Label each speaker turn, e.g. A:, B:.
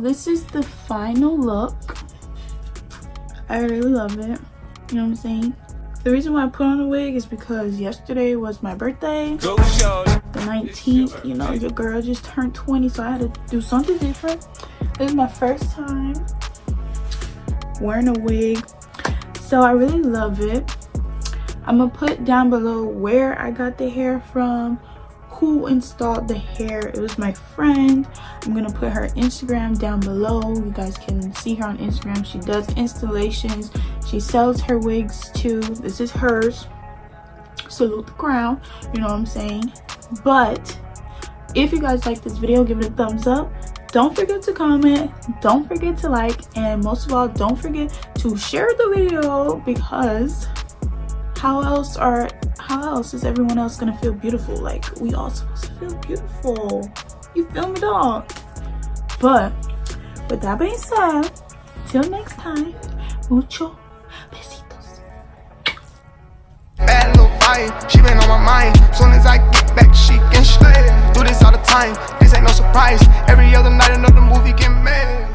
A: this is the final look. I really love it. You know what I'm saying? The reason why I put on a wig is because yesterday was my birthday. The 19th, you know, your girl just turned 20, so I had to do something different. This is my first time wearing a wig, so I really love it. I'm gonna put down below where I got the hair from, who installed the hair. It was my friend. I'm gonna put her Instagram down below. You guys can see her on Instagram. She does installations. She sells her wigs too. This is hers. Salute the crown, you know what I'm saying? But if you guys like this video, give it a thumbs up. Don't forget to comment, don't forget to like, and most of all, don't forget to share the video, because how else is everyone else gonna feel beautiful? Like, we all supposed to feel beautiful. You feel me, dog? But with that being said, till next time, mucho besitos.
B: Bad little vibe, she been on my mind. Soon as I get back, she can stay. Do this all the time, this ain't no surprise. Every other night another movie get made.